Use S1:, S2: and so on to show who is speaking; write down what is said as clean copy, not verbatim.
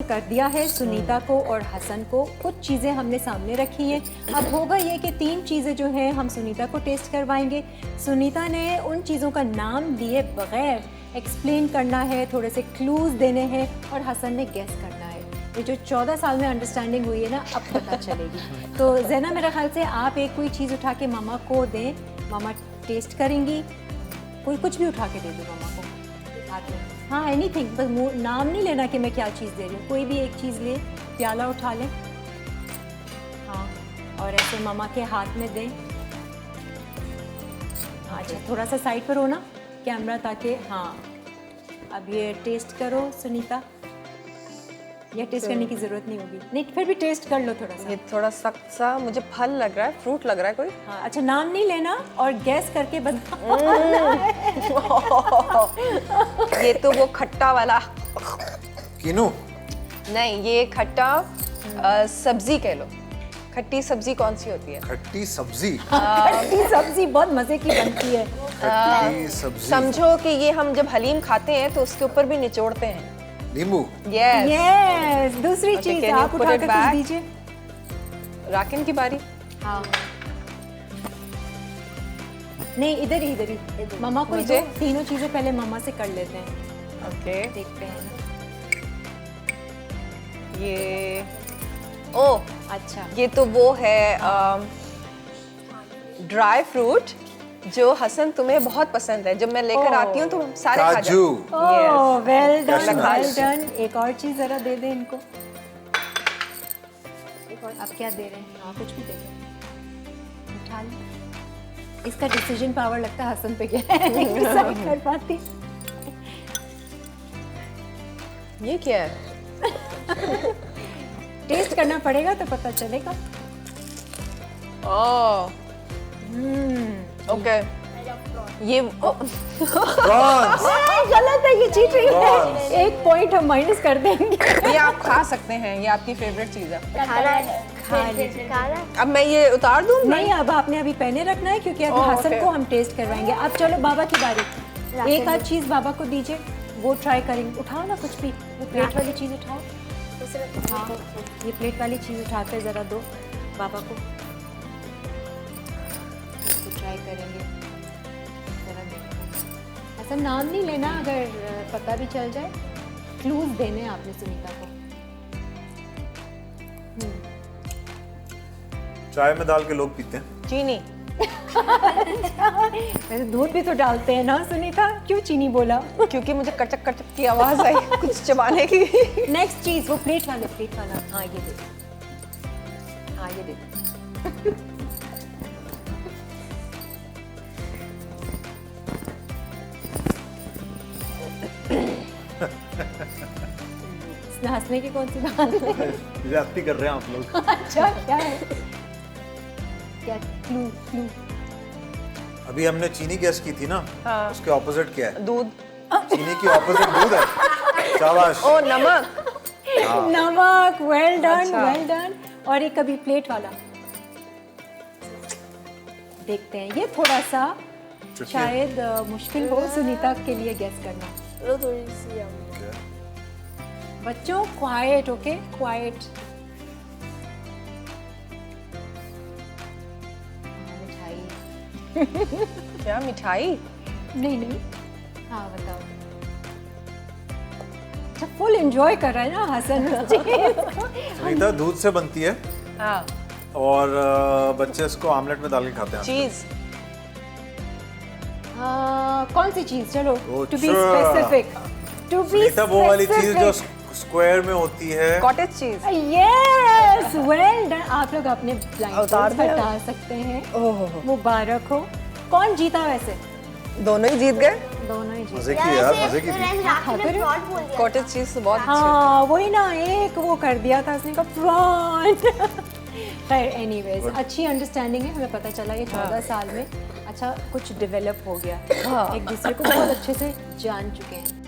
S1: कर दिया है सुनीता को और हसन को। कुछ चीज़ें हमने सामने रखी हैं। अब होगा ये कि 3 चीज़ें जो हैं हम सुनीता को टेस्ट करवाएंगे। सुनीता ने उन चीज़ों का नाम लिए बगैर एक्सप्लेन करना है, थोड़े से क्लूज़ देने हैं और हसन ने गेस करना है। ये जो 14 साल में अंडरस्टैंडिंग हुई है ना, अब पता चलेगी। तो ज़ैना मेरे ख्याल से आप एक कोई चीज़ उठा के मामा को दें, मामा टेस्ट करेंगी। कोई कुछ भी उठा के दे दो मामा को हाथ में। हाँ, एनीथिंग, बस नाम नहीं लेना कि मैं क्या चीज़ दे रही हूँ। कोई भी एक चीज़ ले, प्याला उठा लें, हाँ, और ऐसे मामा के हाथ में दें। अच्छा, थोड़ा सा साइड पर हो ना कैमरा, ताकि हाँ। अब ये टेस्ट करो सुनीता। ये टेस्ट करने की ज़रूरत नहीं होगी। नहीं, फिर भी टेस्ट कर लो थोड़ा सा।
S2: ये थोड़ा सख्त सा मुझे फल लग रहा है, फ्रूट लग रहा है कोई।
S1: हाँ, अच्छा, नाम नहीं लेना और गैस करके बता।
S2: ये तो वो खट्टा वाला
S3: किनू
S2: नहीं, ये खट्टा सब्जी कह लो। खट्टी सब्जी कौन सी होती है?
S3: खट्टी सब्जी।
S1: खट्टी सब्जी बहुत मज़े की बनती है।
S3: खट्टी सब्जी
S2: समझो कि ये हम जब हलीम खाते हैं तो उसके ऊपर भी निचोड़ते हैं।
S3: नींबू।
S2: यस।
S1: यस, दूसरी
S2: Okay,
S1: चीज़
S2: can you
S1: आप
S2: put
S1: उठा
S2: it
S1: कर
S2: back?
S1: कुछ दीजिए।
S2: राकिन की बारी।
S1: हाँ, नहीं, इधर ही इधर ही मामा को
S2: मुझे?
S1: दो। तीनों चीज़ें पहले मामा से कर लेते हैं।
S2: ओके।
S1: देखते हैं ना।
S2: ये ओ,
S1: अच्छा,
S2: ये तो वो है ड्राई फ्रूट जो हसन तुम्हें बहुत पसंद है। जब मैं लेकर आती हूँ तो हम सारे खा जाते
S3: काजू।
S2: हैं।
S1: Oh, well done,
S3: Cashew
S1: well done. एक और चीज़ ज़रा दे दें इनको। आप क्या दे रहे हैं? हाँ, कुछ भी दे दें। उठा लो। इसका डिसीजन पावर लगता है हसन पे गया है। नहीं डिसाइड कर पाती।
S2: ये क्या है?
S1: टेस्ट करना पड़ेगा तो पता चलेगा।
S2: ओह, ओके। ये
S3: प्रॉन्स।
S1: गलत है, ये चीटिंग है। 1 पॉइंट हम माइनस कर देंगे।
S2: ये आप खा सकते हैं, ये आपकी फेवरेट चीज़ है।
S1: खा लीजिए।
S2: अब मैं ये उतार दूँ?
S1: नहीं, अब आपने अभी पहले रखना है क्योंकि अभी
S2: ओह,
S1: हसन
S2: okay.
S1: को हम टेस्ट करवाएंगे। अब चलो बाबा की बारी। एक आध चीज़ बाबा को दीजिए, वो ट्राई करेंगे। उठाओ ना कुछ भी, वो प्लेट वाली चीज़ उठाओ। हाँ, ये प्लेट वाली चीज़ उठा कर ज़रा दो बाबा को। इसको ट्राई करेंगे, ज़रा देखो। ऐसा नाम नहीं लेना, अगर पता भी चल जाए। क्लूज देने आपने सुनीता को।
S3: चाय में डाल के लोग पीते हैं।
S2: चीनी।
S1: वैसे दूध भी तो डालते हैं ना सुनीता, क्यों चीनी बोला?
S2: क्योंकि मुझे कचक कचक की आवाज़ आई कुछ चबाने की।
S1: नेक्स्ट चीज, वो प्लेट वाला। हाँ, ये दे दो। हाँ, ये दे दो। इसमें हंसने की कौन सी बात है?
S3: ज्यादती कर रहे हैं आप लोग।
S1: अच्छा, क्या है? क्या क्लू?
S3: अभी हमने चीनी गैस की थी ना,
S2: हाँ।
S3: उसके ऑपोजिट क्या है?
S2: दूध।
S3: चीनी की ऑपोजिट दूध है। शाबाश।
S2: ओ, नमक।
S1: नमक। वेल डन,
S2: अच्छा।
S1: Well done. और एक कभी प्लेट वाला देखते हैं। ये थोड़ा सा
S3: Tricky है।
S1: शायद मुश्किल हो सुनीता के लिए गैस करना। बच्चों, क्वाइट, ओके, क्वाइट। मिठाई।
S2: क्या मिठाई?
S1: नहीं। हाँ, बताओ। अच्छा, फुल एंजॉय कर रहा है ना हसन।
S3: सुनीता दूध से बनती है
S2: हाँ।
S3: और बच्चे इसको आमलेट में डाल के खाते हैं।
S2: चीज़।
S1: कौन सी चीज? चलो, टू बी
S3: अच्छा।
S1: स्पेसिफिक। टू बी
S3: सुनीता वो वाली चीज जो स्क्वायर में होती है।
S2: कॉटेज चीज़।
S1: Yes, well done. आप लोग अपने
S2: उतार
S1: ब्लाइंड
S2: दो।
S1: हटा सकते हैं।
S2: ओह,
S1: मुबारक हो। कौन जीता वैसे?
S2: दोनों ही जीत गए।
S1: दोनों ही जीते।
S3: मजे की यार, मजे की थी।
S2: कॉटेज चीज़ तो बहुत अच्छी
S1: हाँ, वही ना, एक वो कर दिया था उसने, का प्रॉन। खैर, एनीवेज, अच्छी अंडरस्टैंडिंग है। हमें पता चला ये 14 साल में अच्छा कुछ डेवलप हो गया।
S2: हाँ।
S1: एक दूसरे को बहुत अच्छे से जान चुके हैं।